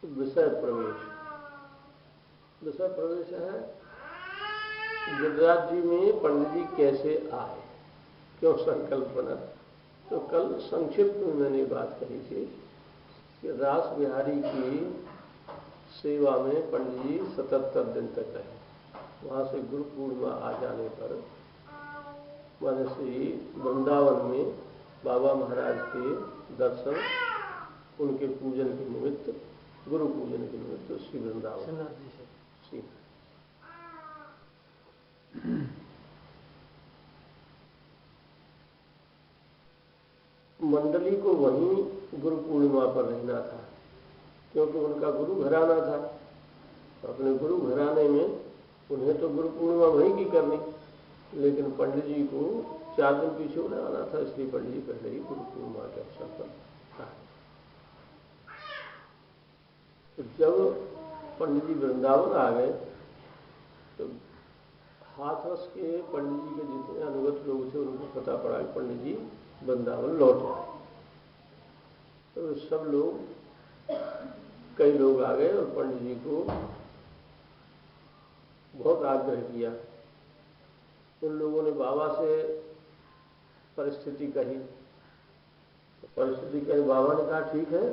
विषय प्रवेश। विषय प्रवेश है गिरिराज जी में पंडित जी कैसे आए, क्यों संकल्प बना। तो कल संक्षिप्त में मैंने बात कही थी कि रास बिहारी की सेवा में पंडित जी 77 दिन तक रहे। वहाँ से गुरु पूर्णिमा आ जाने पर माने श्री वृंदावन में बाबा महाराज के दर्शन, उनके पूजन के निमित्त, गुरु पूजन के निमित्त श्री वृंदावन श्री मंडली को वहीं गुरु पूर्णिमा पर रहना था, क्योंकि उनका गुरु घराना था। अपने गुरु घराने में उन्हें तो गुरु पूर्णिमा वहीं की करनी, लेकिन पंडित जी को 4 दिन पीछे उन्हें आना था, इसलिए पंडित जी पहले ही गुरु पूर्णिमा के अवसर पर आए। तो जब पंडित जी वृंदावन आ गए तो हाथरस के पंडित जी के जितने अनुगत लोग थे उनको पता पड़ा कि पंडित जी वृंदावन लौट आए। तो सब लोग, कई लोग आ गए और पंडित जी को बहुत आग्रह किया। उन लोगों ने बाबा से परिस्थिति कही, तो परिस्थिति कही, बाबा ने कहा ठीक है,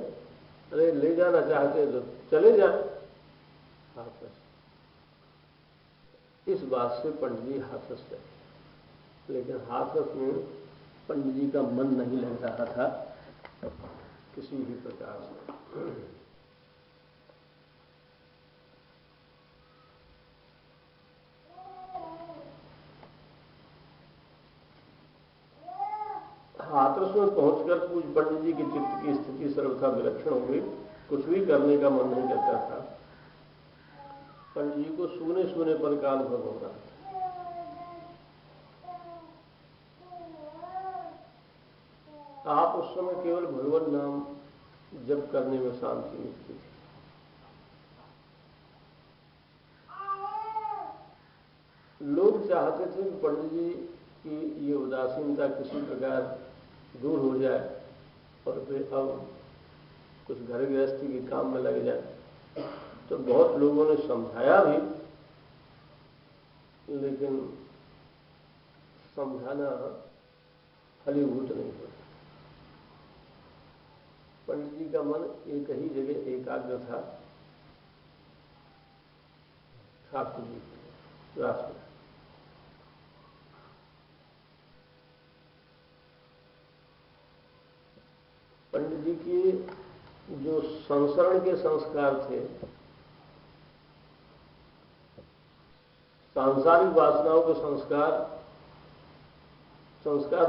अरे ले जाना चाहते तो चले जाए हाथरस। इस बात से पंडित जी हाथरस गए, लेकिन हाथरस में पंडित जी का मन नहीं लग रहा था किसी भी प्रकार से। हाथरस में पहुंचकर पूज्य पंडित जी के चित्त की स्थिति सर्वथा विलक्षण हो गई। कुछ भी करने का मन नहीं करता था। पंडित जी को सूने सूने पर का अनुभव हो रहा था। आप उस समय केवल भगवान नाम जप करने में शांति मिलती थी। लोग चाहते थे कि पंडित जी की ये उदासीनता किसी प्रकार दूर हो जाए और फिर अब कुछ घर गृहस्थी के काम में लग जाए। तो बहुत लोगों ने समझाया भी, लेकिन समझाना फलीभूत नहीं हुआ। पंडित जी का मन एक ही जगह एकाग्र था, ठाकुर जी राष्ट्र। पंडित जी की जो संसरण के संस्कार थे, सांसारिक वासनाओं के संस्कार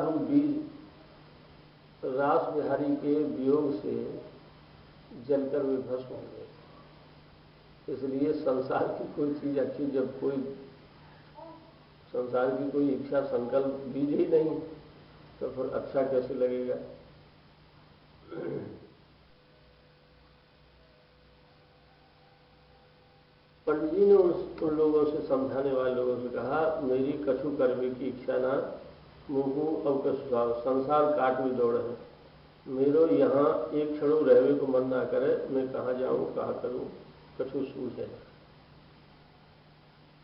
रूप बीज रास बिहारी के वियोग से जलकर वे भस्म हो गए। इसलिए संसार की कोई चीज अच्छी, जब कोई संसार की कोई इच्छा संकल्प बीज ही नहीं तो फिर अच्छा कैसे लगेगा। पंडित जी ने उन लोगों से, समझाने वाले लोगों से कहा, मेरी कछु कर्मी की इच्छा ना, मुँह अवकश भाव, संसार काट में दौड़ है, मेरो यहाँ एक क्षणों रहवे को मन ना करे, मैं कहाँ जाऊं कहाँ करूं, कछु सूझे ना।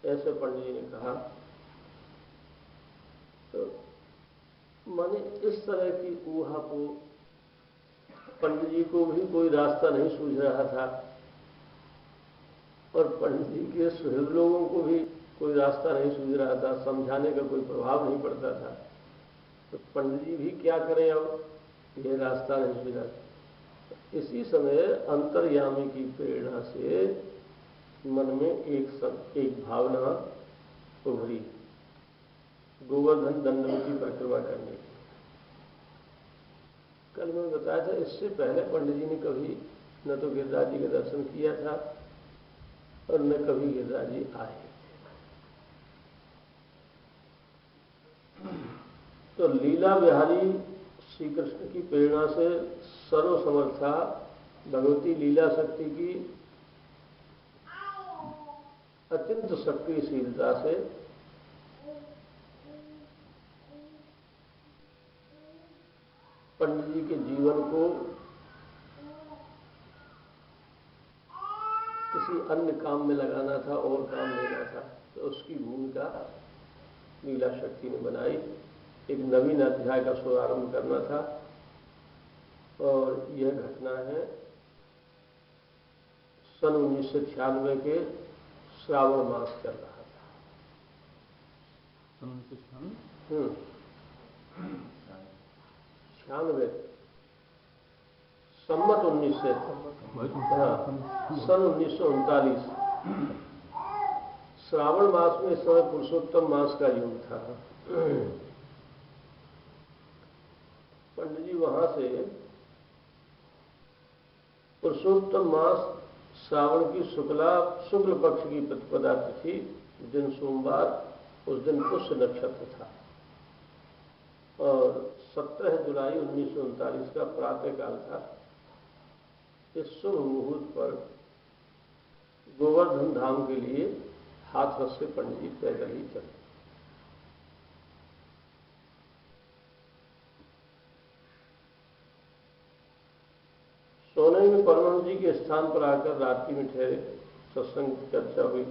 ऐसे पंडित जी ने कहा। तो माने इस तरह की ऊहा को पंडित जी को भी कोई रास्ता नहीं सूझ रहा था और पंडित जी के सुहृद लोगों को भी कोई रास्ता नहीं सूझ रहा था, समझाने का कोई प्रभाव नहीं पड़ता था। तो पंडित जी भी क्या करें, अब ये रास्ता नहीं सूझा। इसी समय अंतर्यामी की प्रेरणा से मन में एक भावना उभरी, गोवर्धन दंडवती परिक्रमा करने की। कल मैंने बताया था, इससे पहले पंडित जी ने कभी न तो गिरिराज जी का दर्शन किया था और न कभी गिरिराज जी आए। तो लीला बिहारी श्री कृष्ण की प्रेरणा से सर्वसमर्था भगवती लीला शक्ति की अत्यंत सक्रियशीलता से पंडित जी के जीवन को किसी अन्य काम में लगाना था और काम लेना था, तो उसकी भूमिका लीला शक्ति ने बनाई। एक नवीन अध्याय का शुभारंभ करना था और यह घटना है सन 1996 के श्रावण मास चल रहा था। सन 1996 सम्मत 1900 सन 1939 श्रावण मास में इस समय पुरुषोत्तम मास का युग था। पंडित जी वहां से पुरुषोत्तम मास श्रावण की शुक्ल पक्ष की प्रतिपदा तिथि, दिन सोमवार, उस दिन पुष्य नक्षत्र था और 17 जुलाई 1939 का प्रातः काल था। इस शुभ मुहूर्त पर गोवर्धन धाम के लिए हाथरस से पंडित जी पैदल ही चले। सोने में परमहंस जी के स्थान पर आकर रात्रि में ठहरे, सत्संग की चर्चा हुई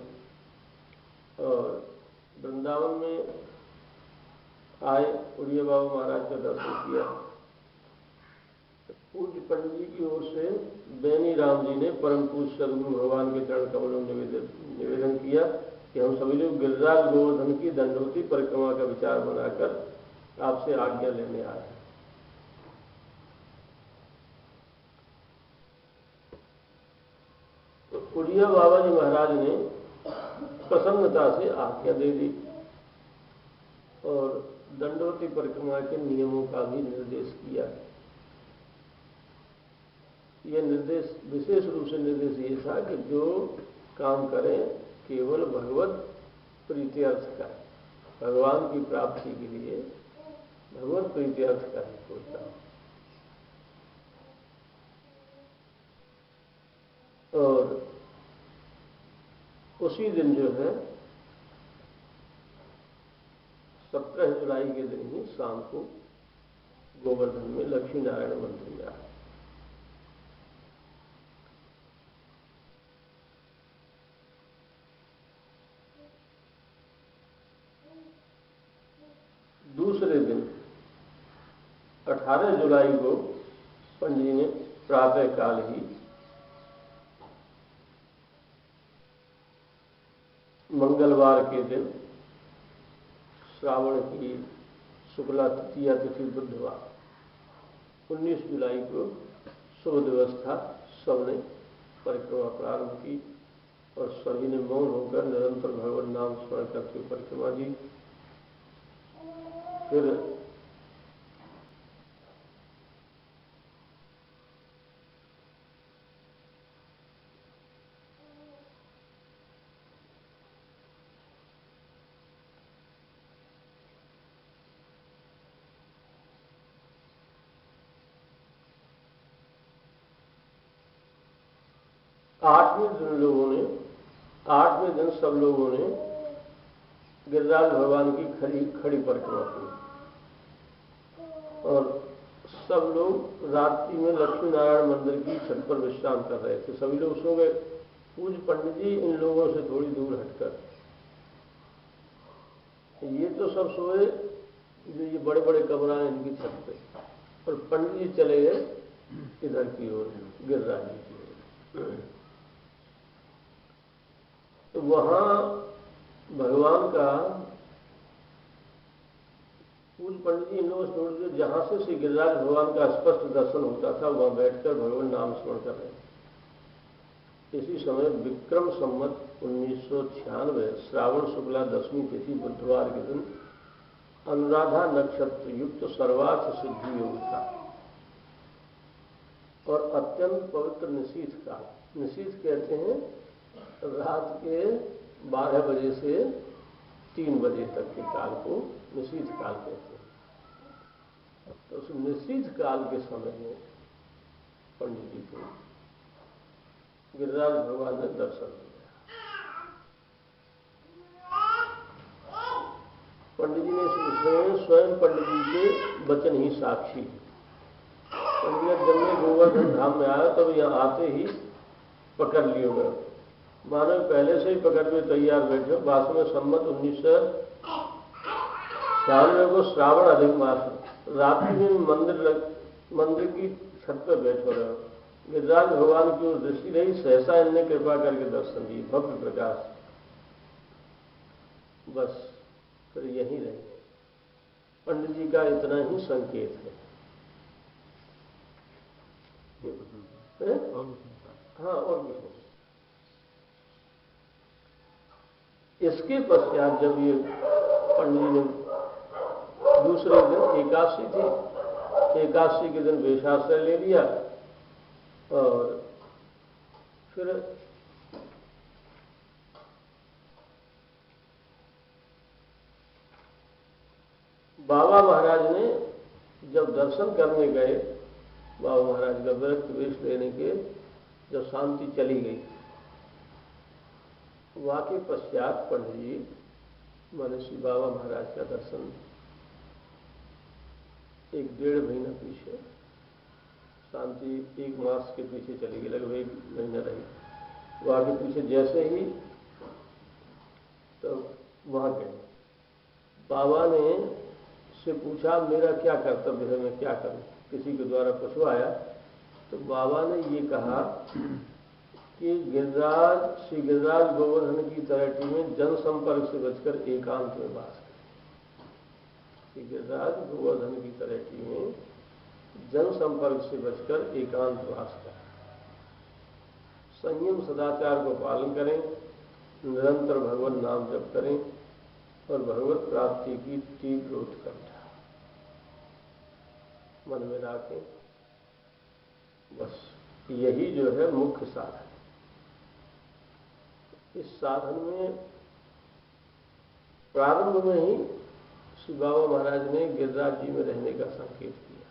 और वृंदावन में आए उड़िया बाबा महाराज का दर्शन किया। पूज्य पंडित जी की ओर से बेनी राम जी ने परम पूज्य सद्गुरु भगवान के चरण कमलों में निवेदन किया कि हम सभी लोग गिरिराज गोवर्धन की दंडवती परिक्रमा का विचार बनाकर आपसे आज्ञा लेने आए हैं। तो उड़िया बाबा जी महाराज ने प्रसन्नता से आज्ञा दे दी और दंडवती परिक्रमा के नियमों का भी निर्देश किया। यह निर्देश विशेष रूप से निर्देश ये था कि जो काम करें केवल भगवत प्रीत्यर्थ करें, भगवान की प्राप्ति के लिए भगवत प्रीत्यर्थ करें कोई काम। और उसी दिन जो है 17 जुलाई के दिन ही शाम को गोवर्धन में लक्ष्मी नारायण मंदिर में आए। दूसरे दिन 18 जुलाई को पंडित जी ने प्रातः काल ही मंगलवार के दिन, श्रावण की शुक्ला तृतीया तिथि बुधवार 19 जुलाई को शुभ दिवस था। सबने परिक्रमा प्रारंभ की और सभी ने मौन होकर निरंतर भगवान नाम स्मरण करते हुए परिक्रमा की। फिर आठवें दिन सब लोगों ने गिरिराज भगवान की खड़ी परिक्रमा की और सब लोग रात्रि में लक्ष्मी नारायण मंदिर की छत पर विश्राम कर रहे थे। सभी लोग सो गए। पूज्य पंडित जी इन लोगों से थोड़ी दूर हटकर, ये तो सब सोए जो ये बड़े बड़े कमरा हैं इनकी छत पे, और पंडित जी चले गए इधर की ओर, गिरिराज जी की ओर। तो वहां भगवान का पूज्य पंडित जी इन लोगों से छोड़ दिए, जहां से श्री गिरिराज भगवान का स्पष्ट दर्शन होता था वहां बैठकर भगवान नाम स्मरण कर रहे थे। इसी समय विक्रम संवत 1996 श्रावण शुक्ला दशमी तिथि बुधवार के दिन अनुराधा नक्षत्र युक्त सर्वार्थ सिद्धि योग था और अत्यंत पवित्र निशीथ काल, निशीथ कहते हैं रात के 12 बजे से 3 बजे तक के काल को निशीथ काल कहते हैं। तो उस निशीथ काल के समय में पंडित जी को गिरिराज भगवान ने दर्शन दिया। पंडित जी ने इस विषय में स्वयं पंडित जी के वचन ही साक्षी। पंडित जब मैं गोवर्धन धाम में आया तब यहाँ आते ही पकड़ लिए गए मानो पहले से ही पकड़ में तैयार बैठे हो। बाद में संमत 1996 को श्रावण अधिक मास रात्रि में मंदिर की छत पर बैठे रहे हो। गिरिराज भगवान की ओर दृष्टि रही, सहसा इनने कृपा करके दर्शन दिए, भव्य प्रकाश। बस फिर यहीं रहेंगे। पंडित जी का इतना ही संकेत है। हाँ, और कुछ नहीं। इसके पश्चात जब ये पंडित जी ने दूसरे दिन एकादशी थी, एकादशी के दिन वेशाश्रय ले लिया और फिर बाबा महाराज ने जब दर्शन करने गए, बाबा महाराज का विरक्त वेश लेने के जब शांति चली गई, वहां के पश्चात पंडित जी माने श्री बाबा महाराज का दर्शन 1-1.5 महीना पीछे, शांति 1 मास के पीछे चली गई, लगभग 1 महीना रही। वहां के पीछे जैसे ही तो वहां गए, बाबा ने से पूछा मेरा क्या कर्तव्य है, मैं क्या करूं, किसी के द्वारा पूछवाया तो बाबा ने ये कहा कि श्री गिरिराज गोवर्धन की तलहटी में जनसंपर्क से बचकर एकांत में वास करें। श्री गिरिराज गोवर्धन की तलहटी में जनसंपर्क से बचकर एकांत वास करें, संयम सदाचार को पालन करें, निरंतर भगवान नाम जप करें और भगवत प्राप्ति की तीव्र उत्कंठा मन में रखें। बस यही जो है मुख्य साधन। इस साधन में प्रारंभ में ही श्री बाबा महाराज ने गिरिराज जी में रहने का संकेत किया,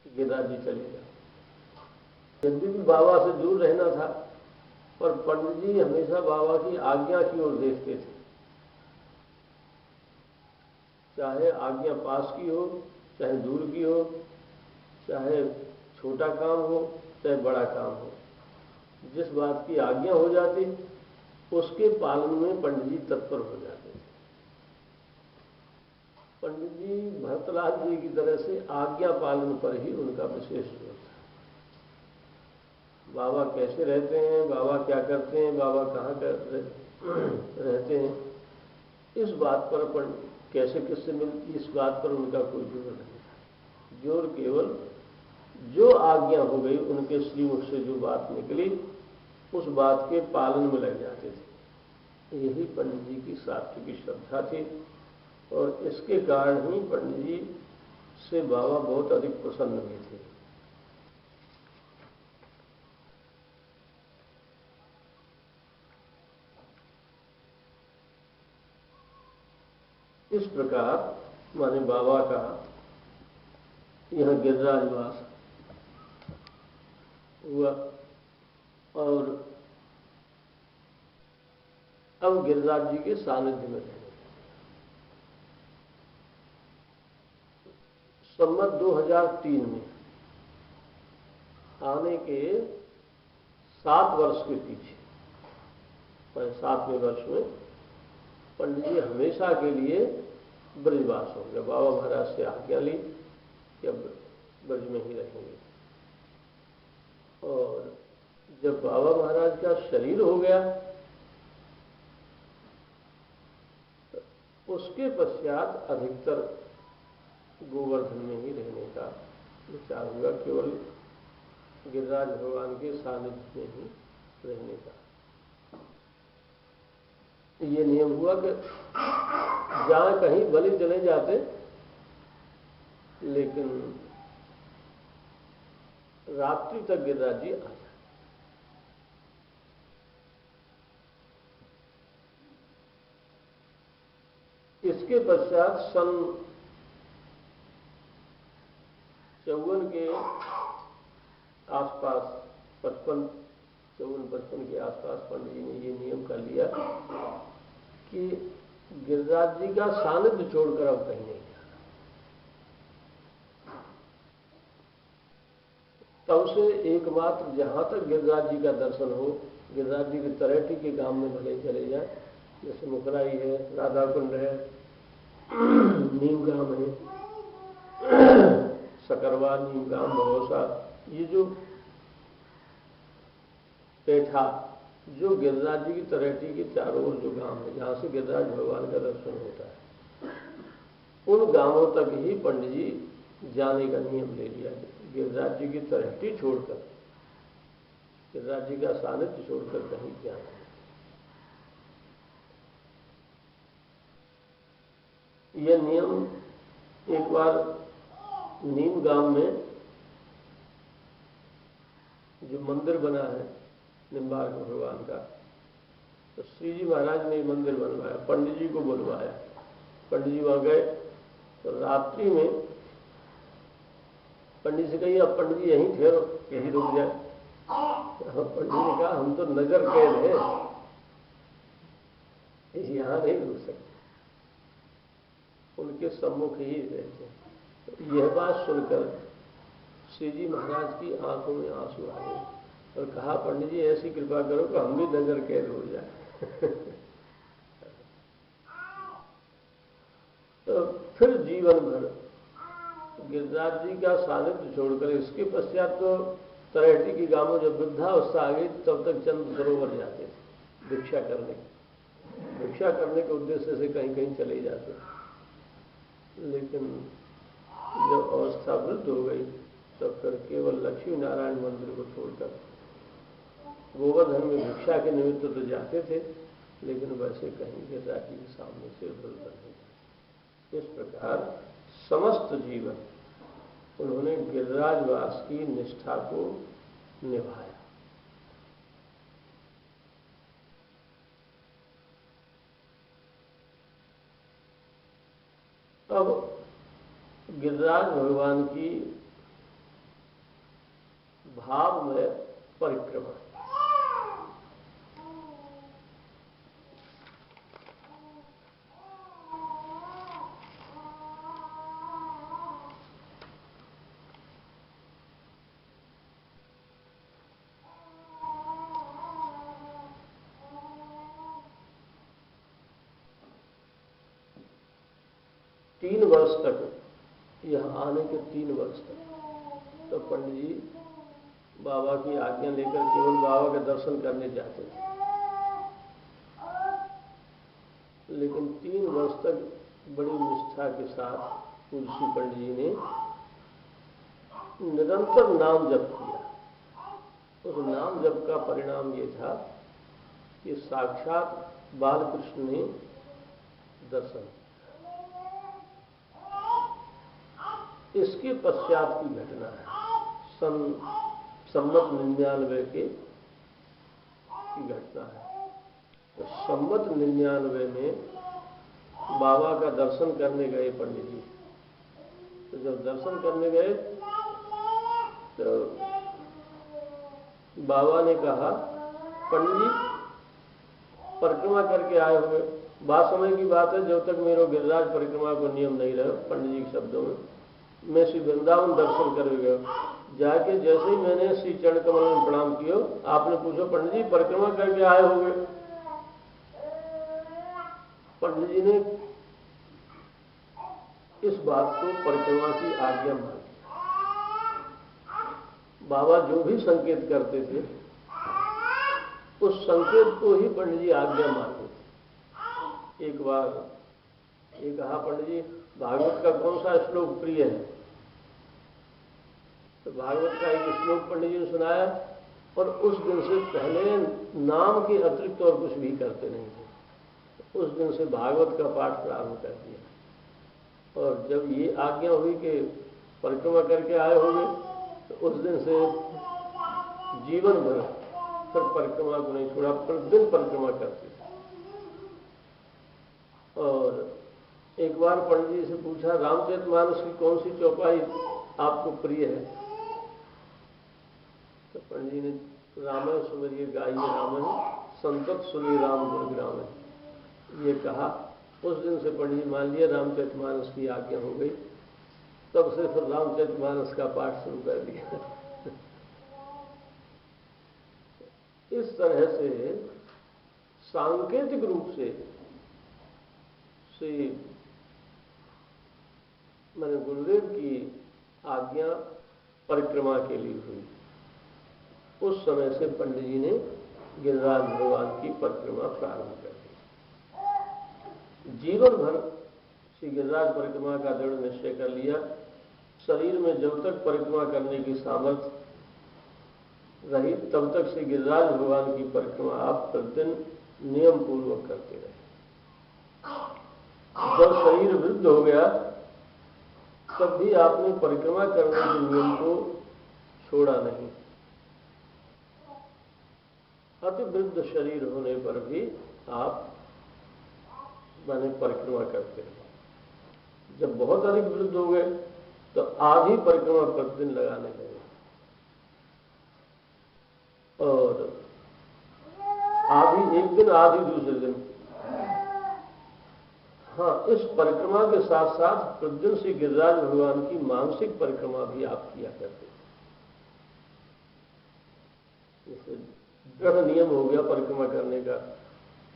गिरिराज जी चले जाए। यदि भी बाबा से दूर रहना था, पर पंडित जी हमेशा बाबा की आज्ञा की ओर देखते थे, चाहे आज्ञा पास की हो, चाहे दूर की हो, चाहे छोटा काम हो, चाहे बड़ा काम हो, जिस बात की आज्ञा हो जाती उसके पालन में पंडित जी तत्पर हो जाते थे। पंडित जी भरतलाल जी की तरह से आज्ञा पालन पर ही उनका विशेष जोर था। बाबा कैसे रहते हैं, बाबा क्या करते हैं, बाबा कहाँ रहते हैं, इस बात पर कैसे किससे मिलती, इस बात पर उनका कोई जोर नहीं था। जोर केवल जो आज्ञा हो गई, उनके श्रीमुख से जो बात निकली उस बात के पालन में लग जाते थे। यही पंडित जी की सात्विक श्रद्धा थी और इसके कारण ही पंडित जी से बाबा बहुत अधिक प्रसन्न भी थे। इस प्रकार माने बाबा का यह गिरिराजवास हुआ और अब गिरिराज जी के सानिध्य में रहने। संवत 2003 में आने के 7 वर्ष के पीछे, 7वें वर्ष में पंडित जी हमेशा के लिए ब्रजवास हो गया। बाबा महाराज से आज्ञा ली कि अब ब्रज में ही रहेंगे। और जब बाबा महाराज का शरीर हो गया उसके पश्चात अधिकतर गोवर्धन में ही रहने का विचार हुआ, केवल गिरिराज भगवान के सानिध्य में ही रहने का ये नियम हुआ कि जहां कहीं बलि चले जाते लेकिन रात्रि तक गिरिराज जी आ जाते। इसके पश्चात सन 54 के आसपास 54-55 के आसपास पंडित जी ने ये नियम कर लिया कि गिरिराज जी का सानिध्य छोड़कर अब कहीं नहीं जाना। तब से एकमात्र जहां तक गिरिराज जी का दर्शन हो, गिरिराज जी की तरेटी के गांव में भले चले जाए, जैसे मुखराई है, राधा कुंड है, नीम गांव है, सकरवा, नीम गांव, भरोसा, ये जो पेठा, जो गिरिराज जी की तरेटी के चारों ओर जो गांव है जहां से गिरिराज भगवान का दर्शन होता है, उन गांवों तक ही पंडित जी जाने का नियम ले लिया। गिरिराज जी की तरेटी छोड़कर, गिरिराज जी का सानिध्य छोड़कर कहीं जाना है। यह नियम एक बार नीम गांव में जो मंदिर बना है निम्बार्क भगवान का, तो श्री जी महाराज ने मंदिर बनवाया, पंडित जी को बुलवाया। पंडित जी वहां गए तो रात्रि में पंडित से कही, अब पंडित जी यहीं ठहरो, यहीं रुक जाए। पंडित जी ने कहा, हम तो नजर कैद हैं, यहां नहीं रुक सकते, उनके सम्मुख ही रहते। तो यह बात सुनकर श्री जी महाराज की आंखों में आंसू आ गए और कहा, पंडित जी ऐसी कृपा करो कि हम भी नजर कैद हो जाए। तो फिर जीवन भर गिरिराज जी का सानिध्य छोड़कर, इसके पश्चात तो तरेटी की गांवों जब वृद्धावस्था आ गई तब तक चंद सरोवर जाते थे भिक्षा करने के उद्देश्य से कहीं कहीं चले जाते। लेकिन जब अवस्था वृद्ध हो गई तब फिर केवल लक्ष्मी नारायण मंदिर को छोड़कर गोवर्धन में भिक्षा के निमित्त तो जाते थे, लेकिन वैसे कहीं गिरिराज जी के सामने से उधर नहीं जाते। इस प्रकार समस्त जीवन उन्होंने गिरिराजवास की निष्ठा को निभाया। अब गिरिराज भगवान की भाव में परिक्रमा, 3 वर्ष तक, यहाँ आने के 3 वर्ष तक तो पंडित जी बाबा की आज्ञा लेकर केवल बाबा के दर्शन करने जाते थे। लेकिन 3 वर्ष तक बड़ी निष्ठा के साथ तुलसी पंडित जी ने निरंतर नाम जप किया। उस नाम जप का परिणाम ये था कि साक्षात बालकृष्ण ने दर्शन। इसके पश्चात की घटना है, संवत 99 की घटना है। तो संवत 99 में बाबा का दर्शन करने गए पंडित जी। तो जब दर्शन करने गए तो बाबा ने कहा, पंडित जी परिक्रमा करके आए हुए, बात समय की बात है, जब तक मेरे गिरिराज परिक्रमा को नियम नहीं रहे, पंडित जी के शब्दों में, मैं श्री वृंदावन दर्शन कर गया। जाके जैसे ही मैंने श्री चरण कमल में प्रणाम किया, आपने पूछा, पंडित जी परिक्रमा करके आए होंगे। पंडित जी ने इस बात को परिक्रमा की आज्ञा मानी। बाबा जो भी संकेत करते थे उस संकेत को ही पंडित जी आज्ञा मानते थे। एक बार ये कहा, पंडित जी भागवत का कौन सा श्लोक प्रिय है? तो भागवत का एक श्लोक पंडित जी ने सुनाया और उस दिन से पहले नाम के अतिरिक्त और कुछ भी करते नहीं थे। उस दिन से भागवत का पाठ प्रारंभ कर दिया। और जब ये आज्ञा हुई कि परिक्रमा करके आए होंगे, तो उस दिन से जीवन भर फिर परिक्रमा को नहीं छोड़ा, प्रतिदिन परिक्रमा करते थे। और एक बार पंडित जी से पूछा, रामचरितमानस की कौन सी चौपाई आपको प्रिय है? तो पंडित जी ने रामायण सुमरिए गाइए रामन संतत सुनी राम गुणग्राम ये कहा। उस दिन से पंडित जी मान लिया रामचरितमानस की आज्ञा हो गई। तब से फिर रामचरितमानस का पाठ शुरू कर दिया। इस तरह से सांकेतिक रूप से श्री मैंने गुरुदेव की आज्ञा परिक्रमा के लिए हुई। उस समय से पंडित जी ने गिरिराज भगवान की परिक्रमा प्रारंभ कर दी। जीवन भर श्री गिरिराज परिक्रमा का दृढ़ निश्चय कर लिया। शरीर में जब तक परिक्रमा करने की सामर्थ्य रही तब तक श्री गिरिराज भगवान की परिक्रमा आप प्रतिदिन नियम पूर्वक करते रहे। जब शरीर वृद्ध हो गया तब भी आपने परिक्रमा करने के नियम को छोड़ा नहीं। अति वृद्ध शरीर होने पर भी आप माने परिक्रमा करते रहे। जब बहुत अधिक वृद्ध हो गए तो आधी परिक्रमा प्रतिदिन लगाने लगे और आधी एक दिन आधी दूसरे दिन। हाँ, इस परिक्रमा के साथ साथ प्रतिदिन श्री गिरिराज भगवान की मानसिक परिक्रमा भी आप किया करते थे। दृढ़ नियम हो गया परिक्रमा करने का।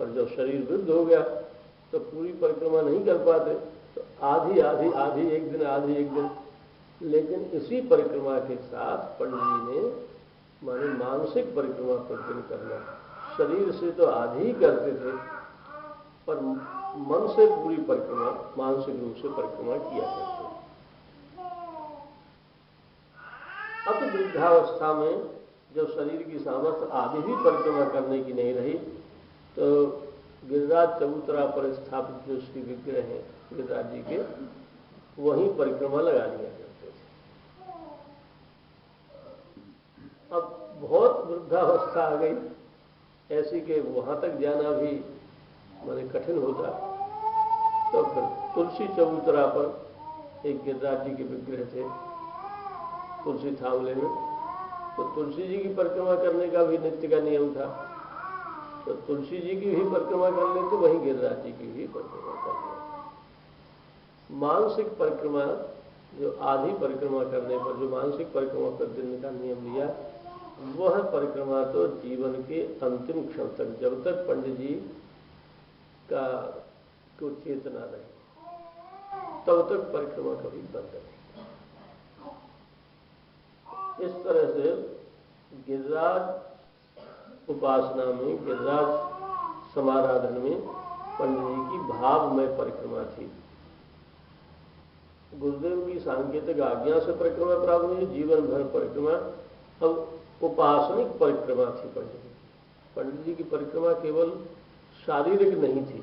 पर जब शरीर वृद्ध हो गया तो पूरी परिक्रमा नहीं कर पाते, तो आधी आधी आधी एक दिन आधी एक दिन। लेकिन इसी परिक्रमा के साथ पंडित जी ने माने मानसिक परिक्रमा प्रतिदिन करना। शरीर से तो आधी ही करते थे पर मन से पूरी परिक्रमा मानसिक रूप से परिक्रमा किया करते थे। अब वृद्धावस्था में जब शरीर की सामर्थ्य आधी भी परिक्रमा करने की नहीं रही तो गिरिराज चबूतरा पर स्थापित जो श्री विग्रह हैं गिरिराज जी के, वहीं परिक्रमा लगा लिया करते थे। अब बहुत वृद्धावस्था आ गई ऐसी कि वहां तक जाना भी माने कठिन होता। तो फिर तुलसी चबूतरा पर एक गिरिराज जी के विग्रह थे तुलसी थामले में, तो तुलसी जी की परिक्रमा करने का भी नित्य का नियम था। तो तुलसी जी की भी परिक्रमा कर ले तो वहीं गिरिराज जी की भी परिक्रमा कर ले। मानसिक परिक्रमा जो आधी परिक्रमा करने पर जो मानसिक परिक्रमा प्रतिदिन का नियम लिया, वह परिक्रमा तो जीवन के अंतिम क्षण तक, जब तक पंडित जी का को चेतना रही तब तक परिक्रमा कभी बंद नहीं। इस तरह से गिरिराज उपासना में, गिरिराज समाराधन में पंडित जी की भावमय परिक्रमा थी। गुरुदेव की सांकेतिक आज्ञा से परिक्रमा प्राप्त हुई, जीवन भर परिक्रमा। अब उपासनिक परिक्रमा थी पंडित जी की। पंडित जी की परिक्रमा केवल शारीरिक नहीं थी,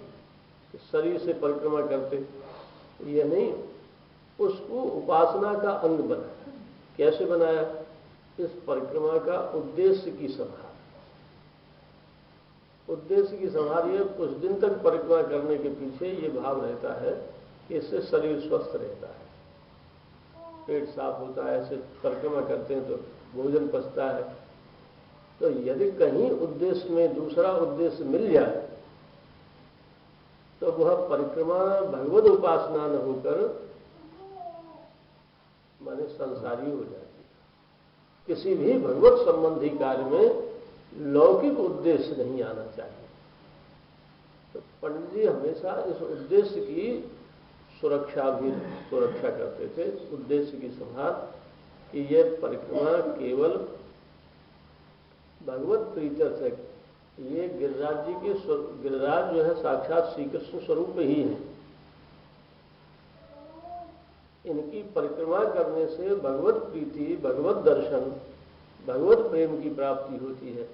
शरीर से परिक्रमा करते ये नहीं, उसको उपासना का अंग बनाया। कैसे बनाया? इस परिक्रमा का उद्देश्य की संभाल। उद्देश्य की संभाल ये कुछ दिन तक परिक्रमा करने के पीछे ये भाव रहता है कि इससे शरीर स्वस्थ रहता है, पेट साफ होता है, ऐसे परिक्रमा करते हैं तो भोजन पचता है। तो यदि कहीं उद्देश्य में दूसरा उद्देश्य मिल जाए तो वह परिक्रमा भगवद उपासना न होकर माने संसारी हो जाती है। किसी भी भगवत संबंधी कार्य में लौकिक उद्देश्य नहीं आना चाहिए। तो पंडित जी हमेशा इस उद्देश्य की सुरक्षा करते थे, उद्देश्य की संभाल, कि यह परिक्रमा केवल भगवत प्रीत्यर्थ है। ये गिरिराज जी के गिरिराज जो है साक्षात श्री कृष्ण स्वरूप ही है। इनकी परिक्रमा करने से भगवत प्रीति, भगवत दर्शन, भगवत प्रेम की प्राप्ति होती है।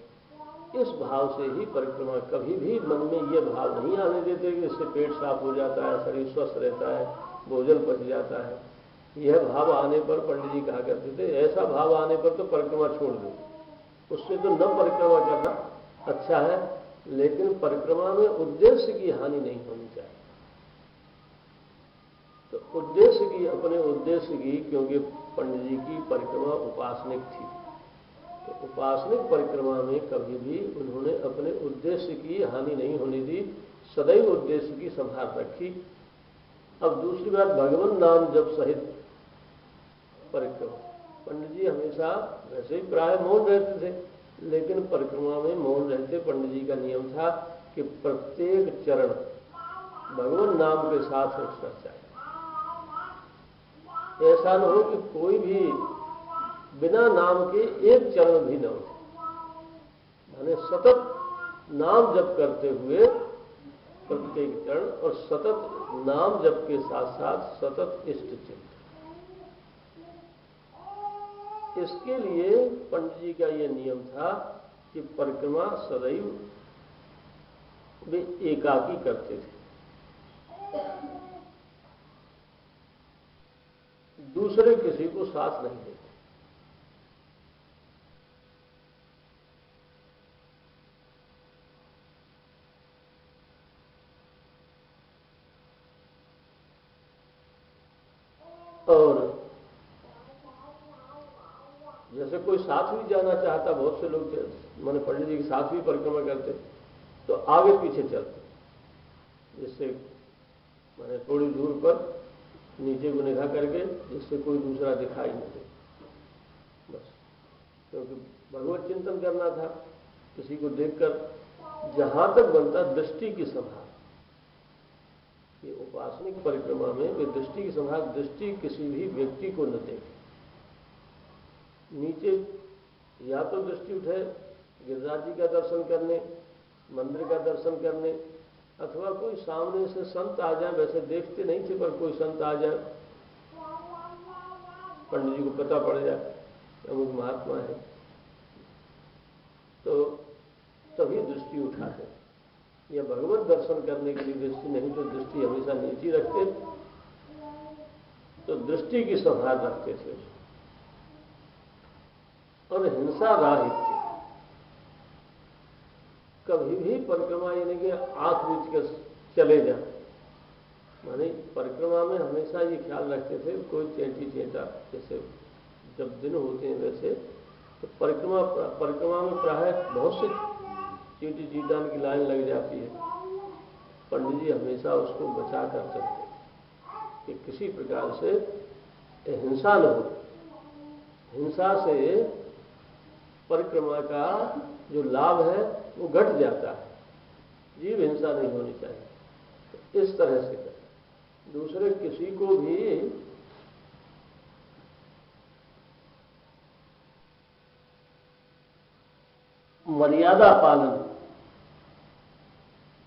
इस भाव से ही परिक्रमा, कभी भी मन में ये भाव नहीं आने देते कि इससे पेट साफ हो जाता है, शरीर स्वस्थ रहता है, भोजन पच जाता है। यह भाव आने पर पंडित जी कहा करते थे, ऐसा भाव आने पर तो परिक्रमा छोड़ दो, उससे तो न परिक्रमा करना अच्छा है, लेकिन परिक्रमा में उद्देश्य की हानि नहीं होनी चाहिए। तो उद्देश्य की, अपने उद्देश्य की, क्योंकि पंडित जी की परिक्रमा उपासनिक थी, तो उपासनिक परिक्रमा में कभी भी उन्होंने अपने उद्देश्य की हानि नहीं होने दी, सदैव उद्देश्य की संभाल रखी। अब दूसरी बात, भगवान नाम जप सहित परिक्रमा। पंडित जी हमेशा वैसे ही प्राय मौन रहते थे, लेकिन परिक्रमा में मौन रहते पंडित जी का नियम था कि प्रत्येक चरण भगवान नाम के साथ उठना चाहिए। ऐसा न हो कि कोई भी बिना नाम के एक चरण भी न हो, माने सतत नाम जप करते हुए प्रत्येक चरण और सतत नाम जप के साथ साथ सतत इष्ट चिंतन। इसके लिए पंडित जी का यह नियम था कि परिक्रमा सदैव वे एकाकी करते थे, दूसरे किसी को साथ नहीं देते। और जैसे कोई साथ भी जाना चाहता, बहुत से लोग माने पंडित जी के साथ भी परिक्रमा करते, तो आगे पीछे चलते, जिससे माने थोड़ी दूर पर नीचे को निगाह करके जिससे कोई दूसरा दिखाई नहीं दे, बस। क्योंकि भगवत चिंतन करना था, किसी को देखकर जहां तक बनता दृष्टि की संभाल। ये उपासनिक परिक्रमा में वे दृष्टि की संभाल, दृष्टि किसी भी व्यक्ति को न देखे। नीचे या तो दृष्टि उठे गिरिराज जी का दर्शन करने, मंदिर का दर्शन करने, अथवा कोई सामने से संत आ जाए, वैसे देखते नहीं थे पर कोई संत आ जाए, पंडित जी को पता पड़ जाए अमुक महात्मा है, तो तभी दृष्टि उठाते। या भगवत दर्शन करने के लिए दृष्टि, नहीं तो दृष्टि हमेशा नीचे रखते, तो दृष्टि की संभाल रखते थे। और हिंसा राहित थी, कभी भी परिक्रमा यानी कि आंख बीच कर चले जाए, माने परिक्रमा में हमेशा ये ख्याल रखते थे कोई चेंटी चेंटा, जैसे जब दिन होते हैं वैसे, तो परिक्रमा में प्राय बहुत से चींटी चीटान की लाइन लग जाती है। पंडित जी हमेशा उसको बचा कर चलते कि किसी प्रकार से हिंसा न हो। हिंसा से परिक्रमा का जो लाभ है वो घट जाता है, जीव हिंसा नहीं होनी चाहिए। तो इस तरह से करें, दूसरे किसी को भी मर्यादा पालन,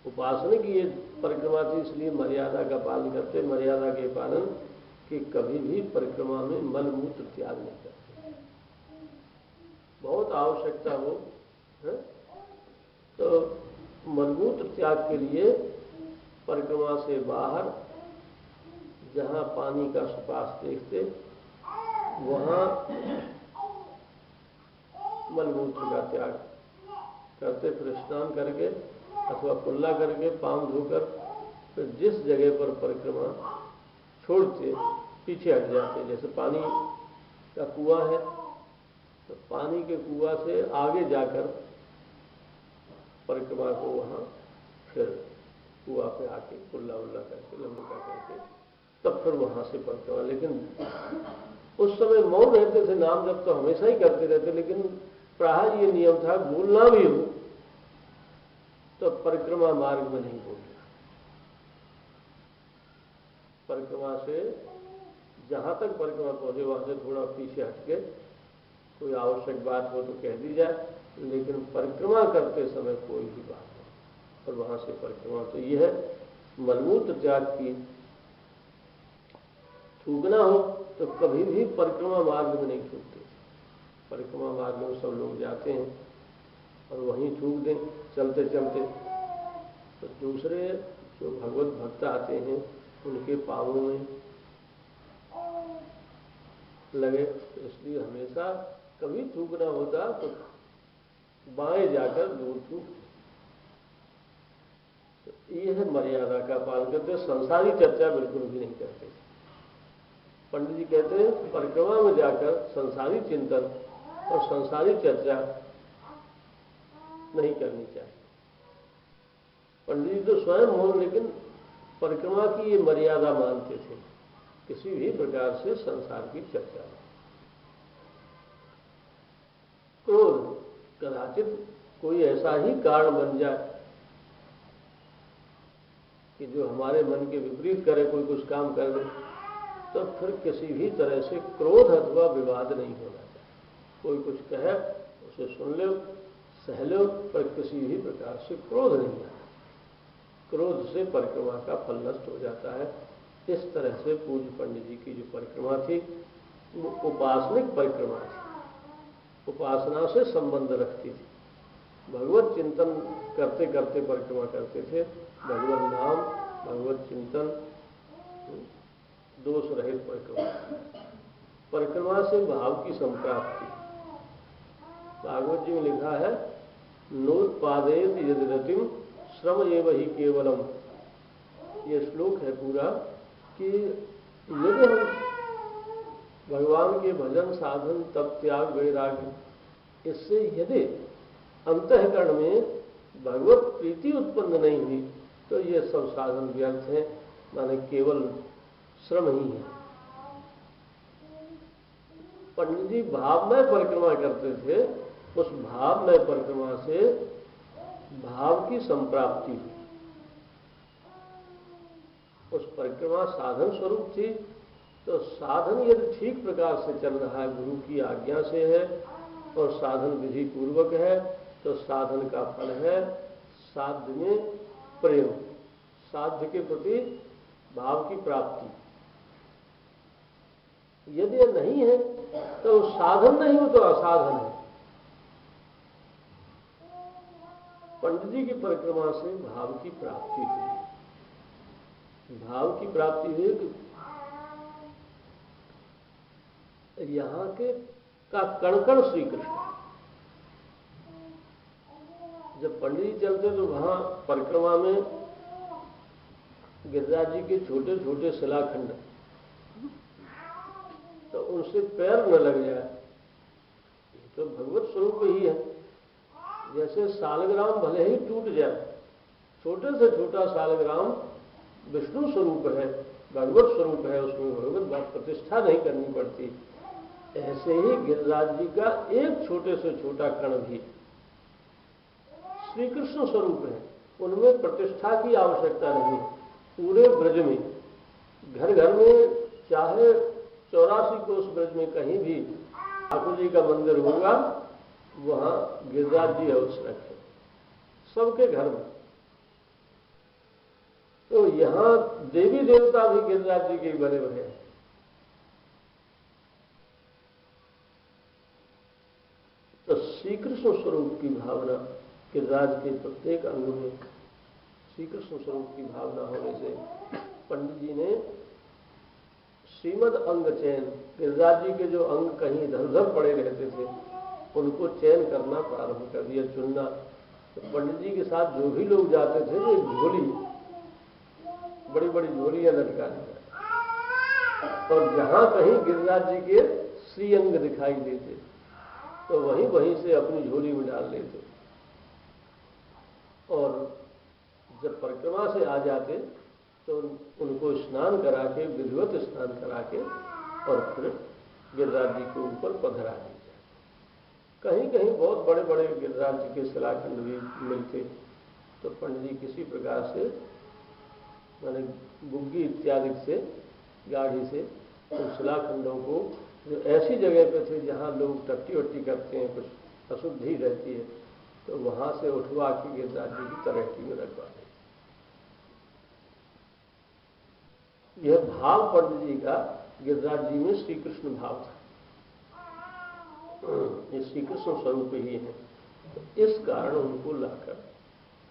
उपासना की ये परिक्रमा थी इसलिए मर्यादा का पालन करते, मर्यादा के पालन कि कभी भी परिक्रमा में मलमूत्र त्याग नहीं करते। बहुत आवश्यकता हो है? तो मलमूत्र त्याग के लिए परिक्रमा से बाहर जहां पानी का सुपास देखते वहां मलमूत्र का त्याग करते, फिर स्नान करके अथवा कुल्ला करके पांव धोकर फिर जिस जगह पर परिक्रमा छोड़ते पीछे हट जाते। जैसे पानी का कुआं है तो पानी के कुआं से आगे जाकर परिक्रमा को वहां फिर कुआं पे आके कुल्ला उल्ला करके लंबा करके तब फिर वहां से परिक्रमा। लेकिन उस समय मौन रहते थे, नाम जब तो हमेशा ही करते रहते, लेकिन प्राय ये नियम था बोलना भी हो तो परिक्रमा मार्ग में नहीं बोलना। परिक्रमा से जहां तक परिक्रमा पहुंचे वहां से थोड़ा पीछे हटके कोई आवश्यक बात हो तो कह दी जाए, लेकिन परिक्रमा करते समय कोई भी बात नहीं। और वहां से परिक्रमा, तो यह है मलमूत्र त्याग की। थूकना हो तो कभी भी परिक्रमा मार्ग में नहीं थूकते। परिक्रमा मार्ग में सब लोग जाते हैं और वहीं थूक दें चलते चलते, तो दूसरे जो भगवत भक्त आते हैं उनके पांवों में लगे। तो इसलिए हमेशा कभी थूकना होता तो बाएं जाकर दूर थूक। तो ये है मर्यादा का पालन करते, संसारी चर्चा बिल्कुल भी नहीं करते। पंडित जी कहते हैं परिक्रमा में जाकर संसारी चिंतन और संसारी चर्चा नहीं करनी चाहिए। पंडित जी तो स्वयं मौन, लेकिन परिक्रमा की ये मर्यादा मानते थे, किसी भी प्रकार से संसार की चर्चा। क्रोध, कदाचित कोई ऐसा ही कारण बन जाए कि जो हमारे मन के विपरीत करे, कोई कुछ काम कर दे, तो फिर किसी भी तरह से क्रोध अथवा विवाद नहीं होना चाहिए। कोई कुछ कहे उसे सुन लो, सह लो, पर किसी भी प्रकार से क्रोध नहीं आना। क्रोध से परिक्रमा का फल नष्ट हो जाता है। इस तरह से पूज्य पंडित जी की जो परिक्रमा थी वो उपासनिक परिक्रमा थी, उपासना से संबंध रखती थी। भगवत चिंतन करते करते परिक्रमा करते थे। भगवत नाम, भगवत चिंतन, दोष रहित परिक्रमा। परिक्रमा से भाव की संप्राप्ति। भागवत जी में लिखा है, नोत्पादेत यदि रतिम श्रम एव ही केवलम। ये श्लोक है पूरा कि यदि हम भगवान के भजन, साधन, तप, त्याग, वैराग्य, इससे यदि अंतःकरण में भगवत प्रीति उत्पन्न नहीं हुई तो ये सब साधन व्यर्थ हैं, माने केवल श्रम ही है। पंडित जी भावमय परिक्रमा करते थे। उस भावमय परिक्रमा से भाव की संप्राप्ति हुई। उस परिक्रमा साधन स्वरूप थी, तो साधन यदि ठीक प्रकार से चल रहा है, गुरु की आज्ञा से है और साधन विधि पूर्वक है, तो साधन का फल है साध्य में प्रेम, साध्य के प्रति भाव की प्राप्ति। यदि यह नहीं है तो साधन नहीं हो तो असाधन है। पंडित जी की परिक्रमा से भाव की प्राप्ति हुई। भाव की प्राप्ति हुई कि यहां के का कण-कण श्री कृष्ण। जब पंडित जी चलते तो वहां परिक्रमा में गिरिराज जी के छोटे छोटे शिलाखंड, तो उनसे पैर न लग जाए, तो भगवत स्वरूप ही है। जैसे सालग्राम भले ही टूट जाए, छोटे से छोटा सालग्राम विष्णु स्वरूप है, भगवत स्वरूप है, उसमें भगवत प्रतिष्ठा नहीं करनी पड़ती। ऐसे ही गिरिराज जी का एक छोटे से छोटा कण भी श्री कृष्ण स्वरूप है, उनमें प्रतिष्ठा की आवश्यकता नहीं। पूरे ब्रज में, घर घर में, चाहे 84 कोस ब्रज में कहीं भी ठाकुर जी का मंदिर होगा, वहां गिरिराज जी अवश्य रखे, सबके घर में। तो यहां देवी देवता भी गिरिराज जी के बने हुए हैं। तो श्री कृष्ण स्वरूप की भावना गिरिराज के प्रत्येक अंग में श्री कृष्ण स्वरूप की भावना होने से पंडित जी ने श्रीमद अंग चयन, गिरिराज जी के जो अंग कहीं इधर उधर पड़े रहते थे उनको चयन करना प्रारंभ कर दिया, चुनना। तो पंडित जी के साथ जो भी लोग जाते थे वो एक झोली, बड़ी बड़ी झोलियां लटका दी, और जहां कहीं गिरिराज जी के श्री अंग दिखाई देते तो वहीं वहीं से अपनी झोली में डाल लेते। और जब परिक्रमा से आ जाते तो उनको स्नान करा के, विधिवत स्नान करा के, और फिर गिरिराज जी के ऊपर पधरा दी जाए। कहीं कहीं बहुत बड़े बड़े गिरिराज जी के शिलाखंड भी मिलते, तो पंडित जी किसी प्रकार से माने बुग्गी इत्यादि से, गाड़ी से उन शिलाखंडों को, जो ऐसी जगह पे थे जहां लोग टट्टी वट्टी करते हैं, कुछ अशुद्धि रहती है, तो वहां से उठवा के गिरिराज जी की तलहटी में रखवा दें। यह भाव पंडित जी का गिरिराज जी में श्री कृष्ण भाव था। ये श्री कृष्ण स्वरूप ही है। तो इस कारण उनको लाकर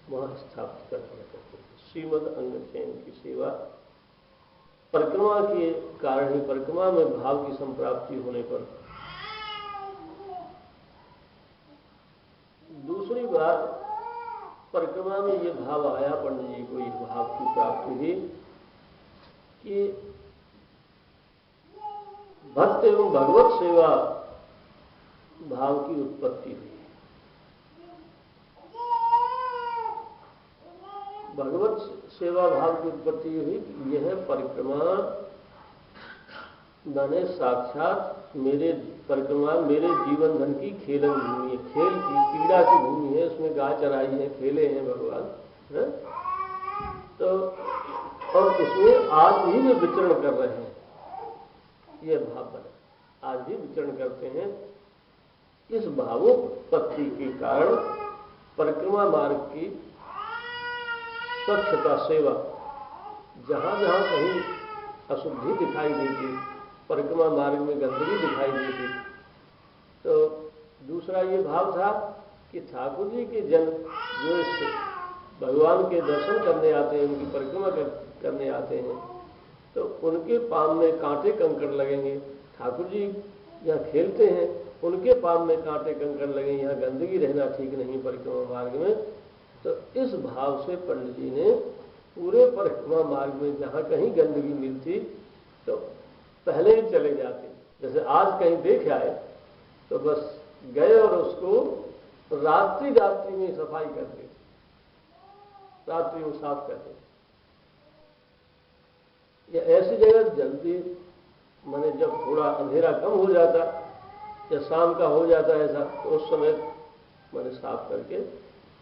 वहां स्थापित कर दिया करते थे। श्रीमद अंग चयन की सेवा परिक्रमा के कारण ही, परिक्रमा में भाव की संप्राप्ति होने पर। दूसरी बार परिक्रमा में ये भाव आया पंडित जी को, ये भाव की प्राप्ति हुई कि भक्त एवं भगवत सेवा भाव की उत्पत्ति हुई। भगवत सेवा भाव की उत्पत्ति हुई कि यह परिक्रमा माने साक्षात मेरे परिक्रमा मेरे जीवन धन की खेलन भूमि है, खेल की क्रीड़ा की भूमि है, उसमें गाय चराई है, खेले हैं भगवान है? तो और इसमें आज भी वे विचरण कर रहे हैं, ये भाव बना, आज भी विचरण करते हैं। इस भावोत्पत्ति के कारण परिक्रमा मार्ग की स्वच्छता सेवा, जहां जहां कहीं अशुद्धि दिखाई देती, परिक्रमा मार्ग में गंदगी दिखाई देती, तो दूसरा ये भाव था कि ठाकुर जी के जन जो भगवान के दर्शन करने आते हैं, उनकी परिक्रमा करने आते हैं, तो उनके पाँव में कांटे कंकड़ लगेंगे। ठाकुर जी यहाँ खेलते हैं, उनके पाँव में कांटे कंकड़ लगेंगे, यहाँ गंदगी रहना ठीक नहीं परिक्रमा मार्ग में। तो इस भाव से पंडित जी ने पूरे परिक्रमा मार्ग में जहाँ कहीं गंदगी मिलती तो पहले ही चले जाते। जैसे आज कहीं देख आए तो बस गए और उसको रात्रि में सफाई कर दी, रात्रि में साफ कर दी। या ऐसी जगह जल्दी माने जब थोड़ा अंधेरा कम हो जाता या शाम का हो जाता है ऐसा, तो उस समय मैंने साफ करके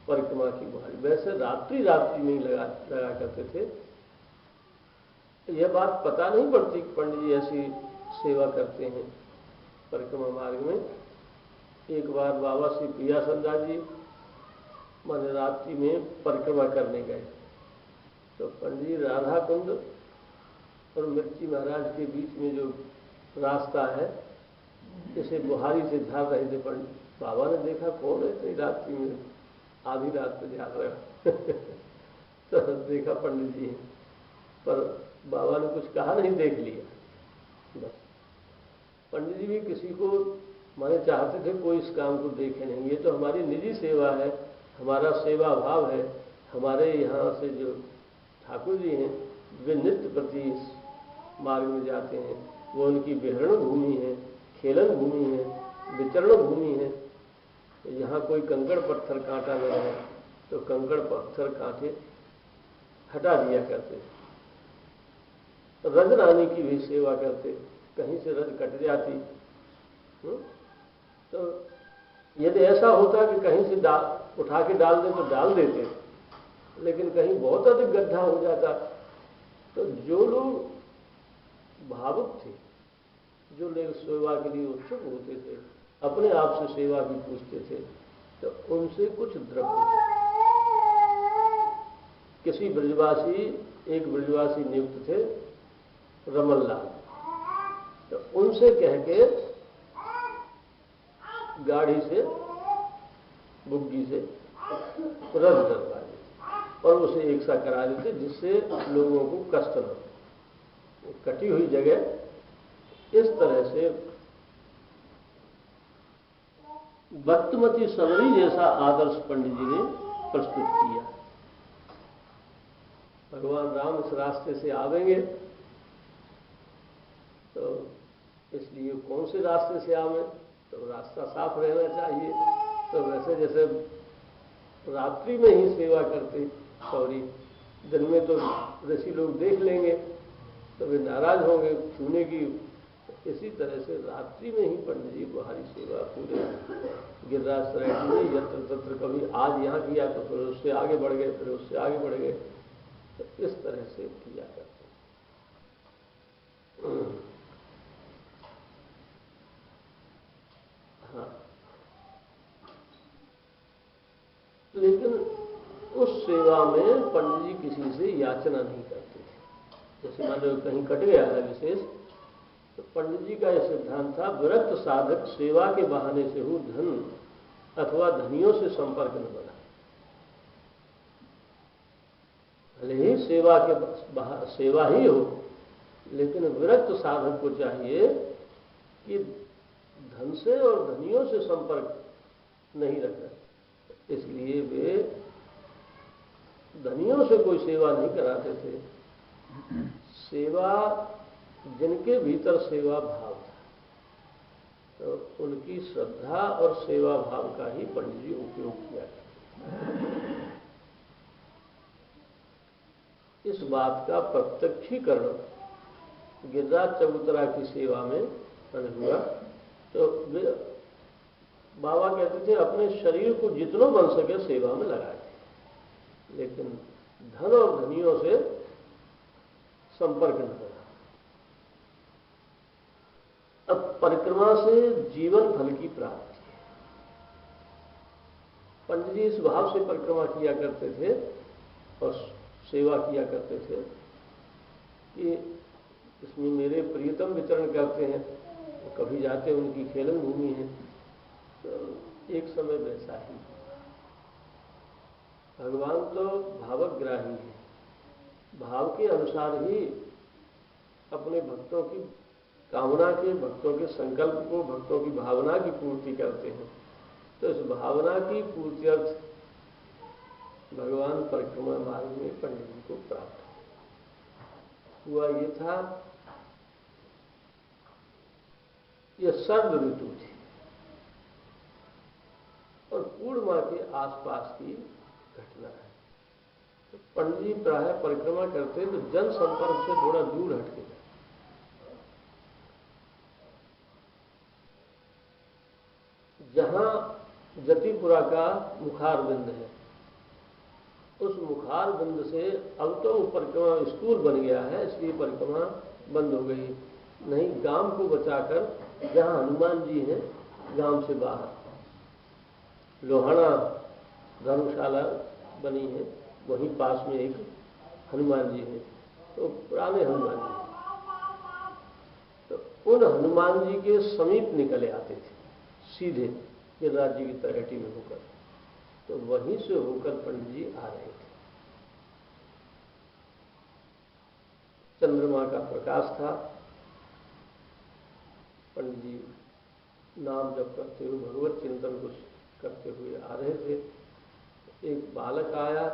परिक्रमा की बुहारी, वैसे रात्रि में ही लगा करते थे। यह बात पता नहीं पड़ती कि पंडित जी ऐसी सेवा करते हैं परिक्रमा मार्ग में। एक बार बाबा श्री प्रियासंदा जी माने रात्रि में परिक्रमा करने गए, तो पंडित जी राधा कुंड और मिर्ची महाराज के बीच में जो रास्ता है, इसे बुहारी से झाड़ रहे थे। पंडित बाबा ने देखा कौन है इतनी रात्रि में, आधी रात में झाड़ रहे हो तो देखा पंडित जी, पर बाबा ने कुछ कहा नहीं, देख लिया बस। पंडित जी भी किसी को माने चाहते थे कोई इस काम को देखे नहीं, ये तो हमारी निजी सेवा है, हमारा सेवा भाव है। हमारे यहाँ से जो ठाकुर जी हैं वे नित्य प्रति इस मार्ग में जाते हैं, वो उनकी विहरण भूमि है, खेलन भूमि है, विचरण भूमि है। यहाँ कोई कंकड़ पत्थर कांटा न रहे तो कंकड़ पत्थर कांटे हटा दिया करते। रज रानी की भी सेवा करते, कहीं से रज कट जाती तो यदि ऐसा होता कि कहीं से उठा के डाल दे तो डाल देते, लेकिन कहीं बहुत अधिक गड्ढा हो जाता तो जो लोग भावुक थे, जो लोग सेवा के लिए उत्सुक होते थे, अपने आप से सेवा भी पूछते थे, तो उनसे कुछ द्रव्य, किसी ब्रजवासी, एक ब्रजवासी नियुक्त थे रमन लाल, तो उनसे कह के गाड़ी से बुग्गी से रस डलवा देते और उसे एक सा करा देते, जिससे लोगों को कष्ट न हो। कटी हुई जगह इस तरह से बत्तमती सवरी जैसा आदर्श पंडित जी ने प्रस्तुत किया। भगवान राम इस रास्ते से आवेंगे तो इसलिए कौन से रास्ते से आवे, तो रास्ता साफ रहना चाहिए। तो वैसे जैसे रात्रि में ही सेवा करते सौरी, दिन में तो ऋषि लोग देख लेंगे तो वे नाराज होंगे छूने की, इसी तरह से रात्रि में ही पंडित जी बुहारी सेवा पूरे गिरिराज सराय में यत्र तत्र, कभी आज यहाँ किया तो फिर उससे आगे बढ़ गए, फिर उससे आगे बढ़ गए, तो इस तरह से किया करते। हाँ, लेकिन उस सेवा में पंडित जी किसी से याचना नहीं करते थे। जैसे मान लो कहीं कट गया है विशेष, तो पंडित जी का यह सिद्धांत था, विरक्त साधक सेवा के बहाने से हो धन अथवा धनियों से संपर्क न बना। भले ही सेवा ही हो, लेकिन विरक्त साधक को चाहिए कि धन से और धनियों से संपर्क नहीं रखना। इसलिए वे धनियों से कोई सेवा नहीं कराते थे। सेवा जिनके भीतर सेवा भाव था, तो उनकी श्रद्धा और सेवा भाव का ही पंडित जी उपयोग किया करते। इस बात का प्रत्यक्षीकरण गिरिराज चबूतरा की सेवा में हुआ। तो वे बाबा कहते थे अपने शरीर को जितना बन सके सेवा में लगाए थे, लेकिन धन और धनियों से संपर्क न करा। अब परिक्रमा से जीवन फल की प्राप्ति है। पंडित जी इस भाव से परिक्रमा किया करते थे और सेवा किया करते थे कि इसमें मेरे प्रियतम विचरण करते हैं, कभी जाते उनकी खेलन भूमि है। तो एक समय वैसा ही भगवान तो भावग्राही है, भाव के अनुसार ही अपने भक्तों की कामना के, भक्तों के संकल्प को, भक्तों की भावना की पूर्ति करते हैं। तो इस भावना की पूर्ति अर्थ भगवान परिक्रमा मार्ग में पंडित जी को प्राप्त हुआ। ये था, यह सर्व ऋतु थी और पूर्णिमा के आसपास की घटना है। तो पंडित जी प्राय परिक्रमा करते तो जन संपर्क से थोड़ा दूर हटके जाते। जहां जतिपुरा का मुखार बिंद है, उस मुखार बिंद से अब तो परिक्रमा स्कूल बन गया है, इसलिए परिक्रमा बंद हो गई। नहीं, गांव को बचाकर जहां हनुमान जी हैं गांव से बाहर लोहाना धर्मशाला बनी है, वहीं पास में एक हनुमान जी हैं, तो पुराने हनुमान जी। तो उन हनुमान जी के समीप निकले आते थे सीधे गिरिराज जी की तलहटी में होकर। तो वहीं से होकर पंडित जी आ रहे थे। चंद्रमा का प्रकाश था, पंडित जी नाम जप करते हुए भगवत चिंतन कुछ करते हुए आ रहे थे। एक बालक आया,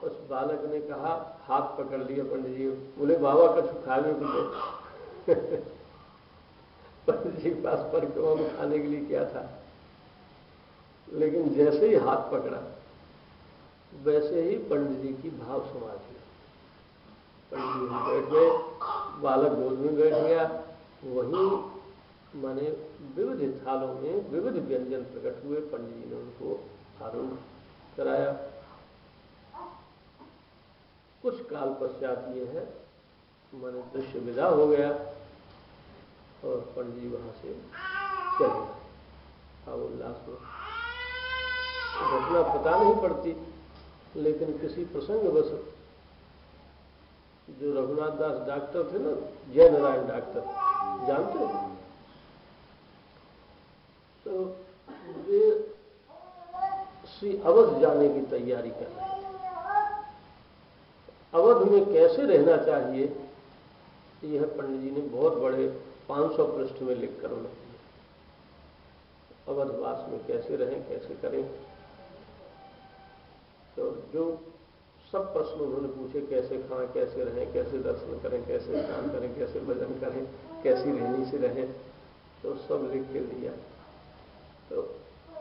उस बालक ने कहा, हाथ पकड़ लिया पंडित जी, बोले बाबा कछु खाने को दे। पंडित जी के पास परिक्रमा में खाने के लिए क्या था, लेकिन जैसे ही हाथ पकड़ा वैसे ही पंडित जी की भाव समाधि। पंडित जी बैठ गए, बालक गोद में बैठ गया। वहीं माने विविध थालों में विविध व्यंजन प्रकट हुए। पंडित जी ने उनको आरूढ़ कराया। कुछ काल पश्चात ये है माने दृश्य विदा हो गया और पंडित जी वहां से चले गए उल्लास में। घटना पता नहीं पड़ती, लेकिन किसी प्रसंग बस जो रघुनाथ दास डॉक्टर थे ना, जय नारायण डॉक्टर, जानते हैं? तो वे श्री अवध जाने की तैयारी कर रहे थे। अवध में कैसे रहना चाहिए, यह पंडित जी ने बहुत बड़े 500 पृष्ठ में लिखकर उन्हें अवधवास में कैसे रहें, कैसे करें। तो जो सब प्रश्न उन्होंने पूछे, कैसे खाएं, कैसे रहें, कैसे दर्शन करें, कैसे स्नान करें, कैसे भजन करें, कैसी रहनी से रहें, तो सब लिख के दिया। तो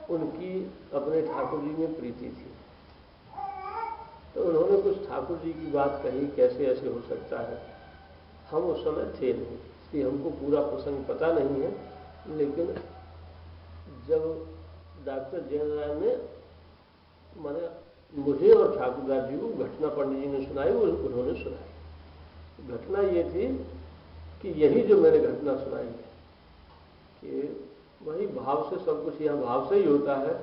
उनकी अपने ठाकुर जी में प्रीति थी, तो उन्होंने कुछ ठाकुर जी की बात कही, कैसे ऐसे हो सकता है। हम उस समय थे नहीं, इसलिए हमको पूरा प्रसंग पता नहीं है। लेकिन जब डॉक्टर जयनारायण ने माने मुझे और ठाकुरदास जी को घटना पंडित जी ने सुनाई, वो उन्होंने सुनाई। घटना ये थी कि यही जो मैंने घटना सुनाई है कि वही भाव से सब कुछ, यहाँ भाव से ही होता है।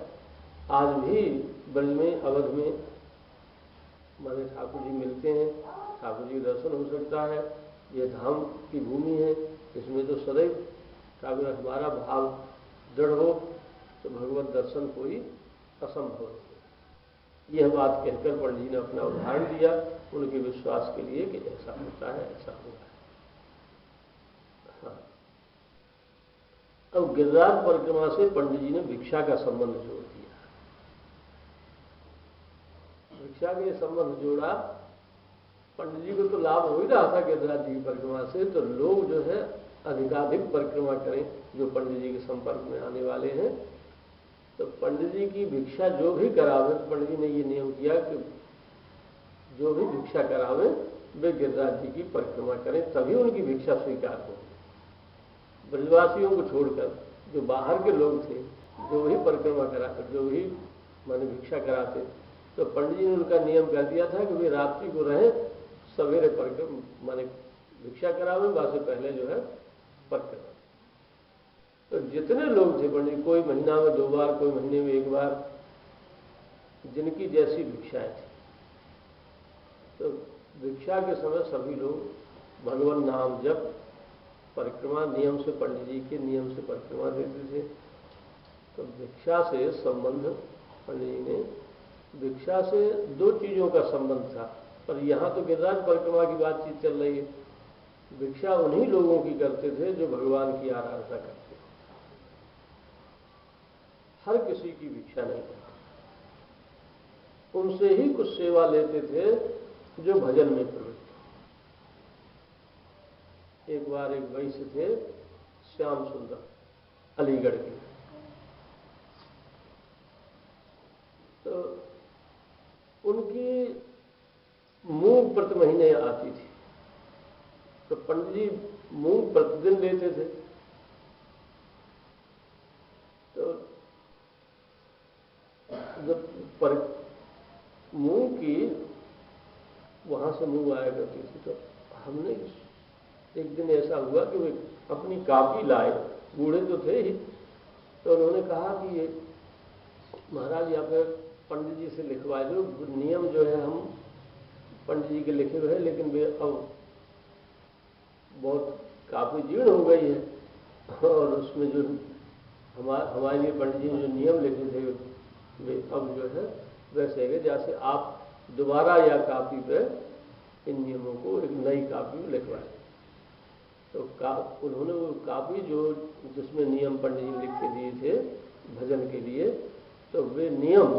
आज भी ब्रज में, अवध में माने ठाकुर जी मिलते हैं, ठाकुर जी दर्शन हो सकता है। ये धाम की भूमि है, इसमें तो सदैव ठाकुर हमारा भाव दृढ़ हो तो भगवत दर्शन कोई असंभव नहीं। यह बात कहकर पंडित जी ने अपना उदाहरण दिया उनके विश्वास के लिए कि ऐसा होता है, ऐसा होगा। हाँ। अब गिरिराज परिक्रमा से पंडित जी ने भिक्षा का संबंध जोड़ दिया। भिक्षा के संबंध जोड़ा, पंडित जी को तो लाभ हो ही रहा था गिरिराज जी की परिक्रमा से, तो लोग जो है अधिकाधिक परिक्रमा करें जो पंडित जी के संपर्क में आने वाले हैं। तो पंडित जी की भिक्षा जो भी करावे, पंडित जी ने ये नियम किया कि जो भी भिक्षा करावे वे गिरिराज जी की परिक्रमा करें, तभी उनकी भिक्षा स्वीकार हो। ब्रजवासियों को छोड़कर जो बाहर के लोग थे, जो वही परिक्रमा कराते, जो वही माने भिक्षा कराते, तो पंडित जी ने उनका नियम कर दिया था कि वे रात्रि को रहे, सवेरे परिक्रमा माने भिक्षा करावे, वहां से पहले जो है परिक्रमा। तो जितने लोग थे पंडित, कोई महीना में 2 बार, कोई महीने में 1 बार, जिनकी जैसी भिक्षाएं थी, तो भिक्षा के समय सभी लोग भगवान नाम जप परिक्रमा नियम से, पंडित जी के नियम से परिक्रमा देते थे। तो भिक्षा से संबंध पंडित जी ने, भिक्षा से 2 चीजों का संबंध था, पर यहां तो गिरिराज परिक्रमा की बातचीत चल रही है। भिक्षा उन्हीं लोगों की करते थे जो भगवान की आराधना करते थे, हर किसी की भिक्षा नहीं करते। उनसे ही कुछ सेवा लेते थे जो भजन में प्रवृत्त। एक बार एक वैश्य थे, श्याम सुंदर, अलीगढ़ के, तो उनकी मूंग प्रति महीने आती थी, तो पंडित जी मूंग प्रतिदिन लेते थे। तो जब मूंग की वहां से मूंग आया करती थी, तो हमने एक दिन ऐसा हुआ कि वे अपनी कापी लाए, बूढ़े तो थे ही, तो उन्होंने कहा कि ये महाराज यहाँ पे पंडित जी से लिखवा दो, नियम जो है हम पंडित जी के लिखे हुए हैं, लेकिन वे अब बहुत काफी जीर्ण हो गई है, और उसमें जो हमारे लिए पंडित जी ने जो नियम लिखे थे वे अब जो है वैसे है, जैसे आप दोबारा या कापी पे इन नियमों को एक नई कापी में लिखवाए। तो उन्होंने वो कापी जो जिसमें नियम पंडित जी लिख के दिए थे भजन के लिए, तो वे नियम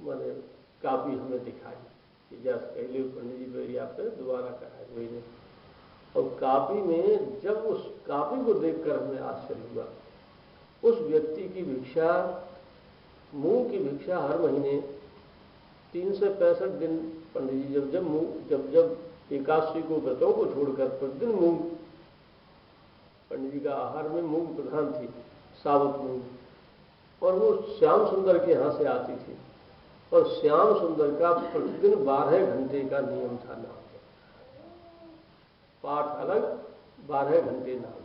माने कापी हमें दिखाई कि जैसे पहले पंडित जी पे आप दोबारा कराए वही ने। और कापी में जब उस कापी को देखकर हमें आश्चर्य हुआ, उस व्यक्ति की भिक्षा, मूंग की भिक्षा हर महीने 365 दिन पंडित जी जब एकादशी को व्रतों को छोड़कर प्रतिदिन मूंग, पंडित जी का आहार में मूंग प्रधान थी, साबुत मूंग, और वो श्याम सुंदर के यहां से आती थी, और श्याम सुंदर का प्रतिदिन 12 घंटे का नियम था नाम, पाठ अलग 12 घंटे नाम।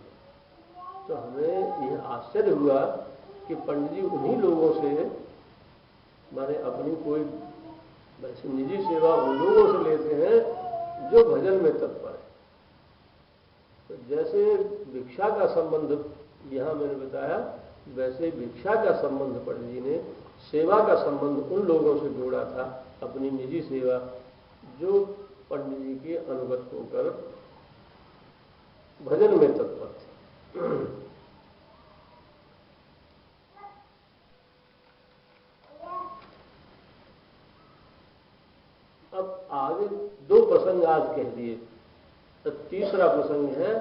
तो हमें यह आश्चर्य हुआ कि पंडित जी उन्हीं लोगों से माने अपनी कोई वैसे निजी सेवा उन लोगों से लेते हैं जो भजन में तत्पर है। तो जैसे भिक्षा का संबंध यहां मैंने बताया, वैसे भिक्षा का संबंध पंडित जी ने सेवा का संबंध उन लोगों से जोड़ा था, अपनी निजी सेवा, जो पंडित जी के अनुगत होकर भजन में तत्पर थे। अब आगे 2 प्रसंग आज कह दिए, तो तीसरा प्रसंग है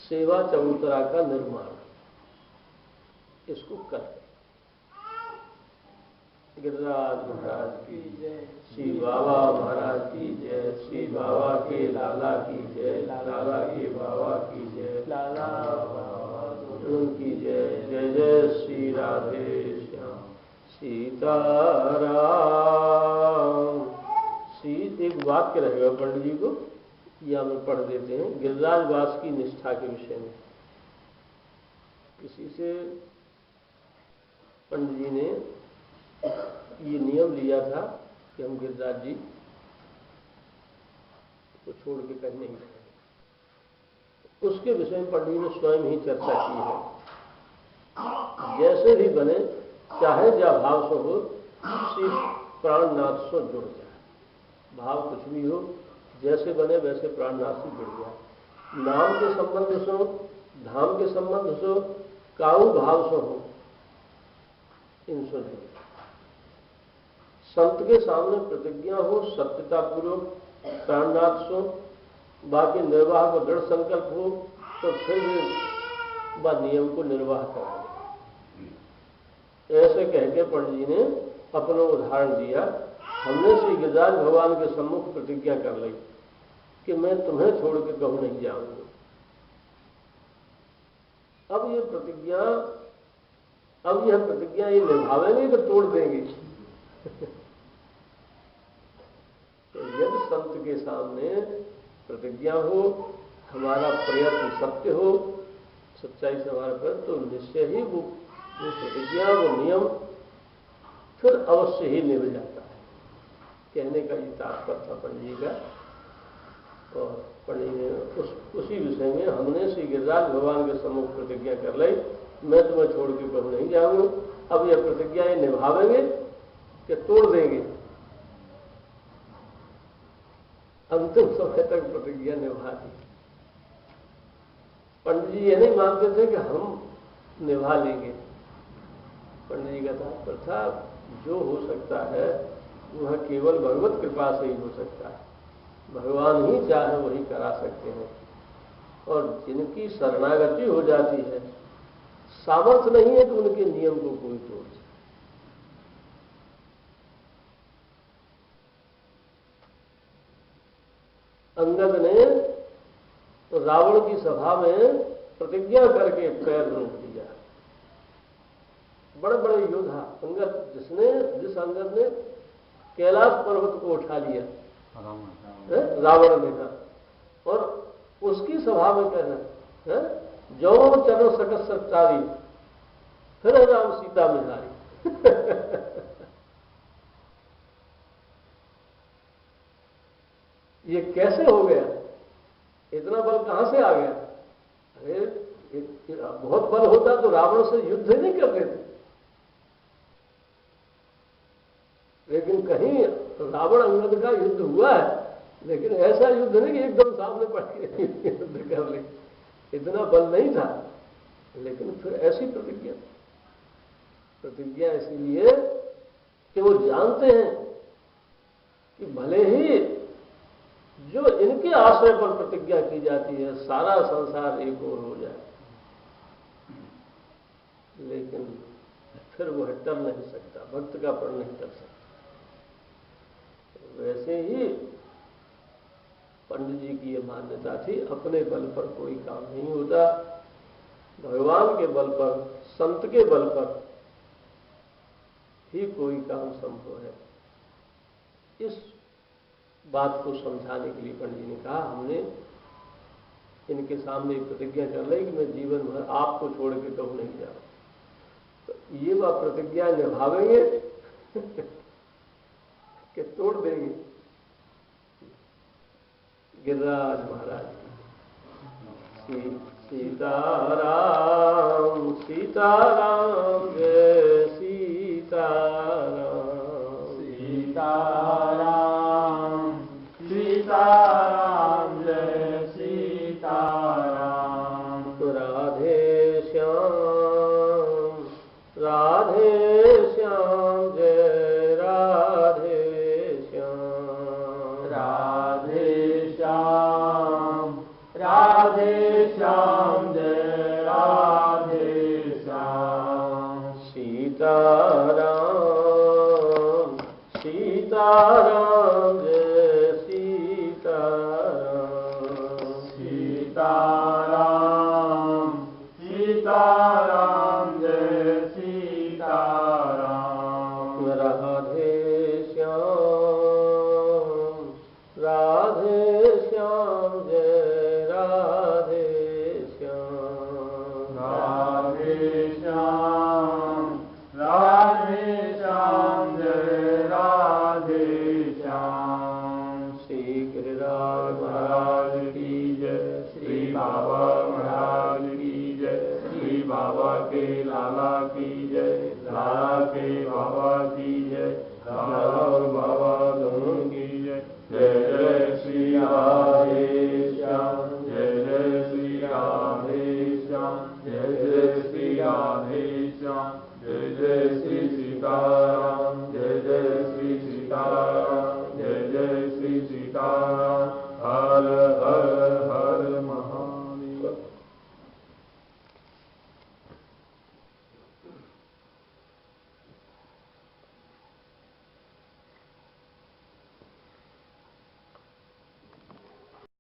सेवा चबूतरा का निर्माण। इसको कर गिरिराज महाराज की जय, श्री बाबा महाराज की जय, श्री बाबा के लाला की जय, लाला के बाबा की जय, लाला बाबा की जय, जय जय श्री राधे श्याम सीताराम। एक वाक्य रहेगा पंडित जी को, या हम पढ़ देते हैं गिरिराजवास की निष्ठा के विषय में। किसी से पंडित जी ने ये नियम लिया था कि हम गिरिराज जी को छोड़ के कहीं नहीं रहेंगे। उसके विषय में पंडित जी ने स्वयं ही चर्चा की है। जैसे भी बने, चाहे जा भाव से हो, श्री प्राणनाथ से जुड़ जाए। भाव कुछ भी हो, जैसे बने वैसे प्राणनाथ से जुड़ जाए। नाम के संबंध से हो, धाम के संबंध से हो, काऊ भाव से हो, इनसे जुड़। संत के सामने प्रतिज्ञा हो, सत्यतापूर्वक प्राणनाथ सो, बाकी निर्वाह का दृढ़ संकल्प हो, तो फिर भी नियम को निर्वाह कराएंगे। ऐसे कह के पंडित जी ने अपना उदाहरण दिया। हमने श्री गिरिराज भगवान के सम्मुख प्रतिज्ञा कर ली कि मैं तुम्हें छोड़ के कहूं नहीं जाऊंगा, अब यह प्रतिज्ञा ये निभावेंगे कि तोड़ देंगे? तो यदि संत के सामने प्रतिज्ञा हो, हमारा प्रयत्न सत्य हो, सच्चाई से हमारा प्रयत्न, तो निश्चय ही वो प्रतिज्ञा, वो नियम फिर अवश्य ही निभ जाता है। कहने का ये तात्पर्य था पंडित जी का। और पंडित जी ने उसी विषय में हमने श्री गिरिराज भगवान के सम्मुख प्रतिज्ञा कर ली, मैं तुम्हें छोड़ के कहूँ नहीं जाऊंगा। अब यह प्रतिज्ञा ये निभावेंगे कि तोड़ देंगे? अंतिम समय तक प्रतिज्ञा निभा दी। पंडित जी ये नहीं मानते थे कि हम निभा लेंगे। पंडित जी का तात्पर्य था जो हो सकता है वह केवल भगवत कृपा से ही हो सकता है। भगवान ही चाहे वही करा सकते हैं। और जिनकी शरणागति हो जाती है, सामर्थ्य नहीं है कि उनके नियम को कोई तोड़ सके। अंगद ने तो रावण की सभा में प्रतिज्ञा करके पैर रोक दिया। बड़े बड़े योद्धा अंगद, जिस अंगद ने कैलाश पर्वत को उठा लिया, रावण ने कहा, और उसकी सभा में कहना जो चलो सकत सच्चारी, फिर राम सीता मिलारी। ये कैसे हो गया? इतना बल कहां से आ गया? अरे बहुत बल होता तो रावण से युद्ध नहीं करते थे। लेकिन कहीं रावण अंगद का युद्ध हुआ है, लेकिन ऐसा युद्ध नहीं कि एकदम सामने पड़ के युद्ध कर ले। इतना बल नहीं था। लेकिन फिर ऐसी प्रतिज्ञा इसीलिए कि वो जानते हैं कि भले ही जो इनके आश्रय पर प्रतिज्ञा की जाती है सारा संसार एक ओर हो जाए, लेकिन फिर वह टल नहीं सकता, भक्त का प्रण नहीं टल सकता। वैसे ही पंडित जी की यह मान्यता थी, अपने बल पर कोई काम नहीं होता, भगवान के बल पर, संत के बल पर ही कोई काम संभव है। इस बात को समझाने के लिए पंडित जी ने कहा, हमने इनके सामने प्रतिज्ञा कर ली कि मैं जीवन भर आपको छोड़ के कहूं नहीं जाऊं। तो ये वह प्रतिज्ञा निभावेंगे कि तोड़ देंगे? गिरिराज महाराज सीताराम सीताराम जय सीताराम सीताराम सीताराम जय सीताराम। राधे श्याम जय राधे श्याम। राधे श्याम जय राधे श्याम। सीताराम सीताराम जय सीताराम। सीताराम सीताराम जय सीताराम। राधे श्याम जय राधे श्याम। राधे श्याम जय राधे श्याम। श्री गिरिराज महाराज की जय। श्री बाबा महाराज की जय। श्री बाबा के लाला की जय। लाला के बाबा की जय। लाला और बाबा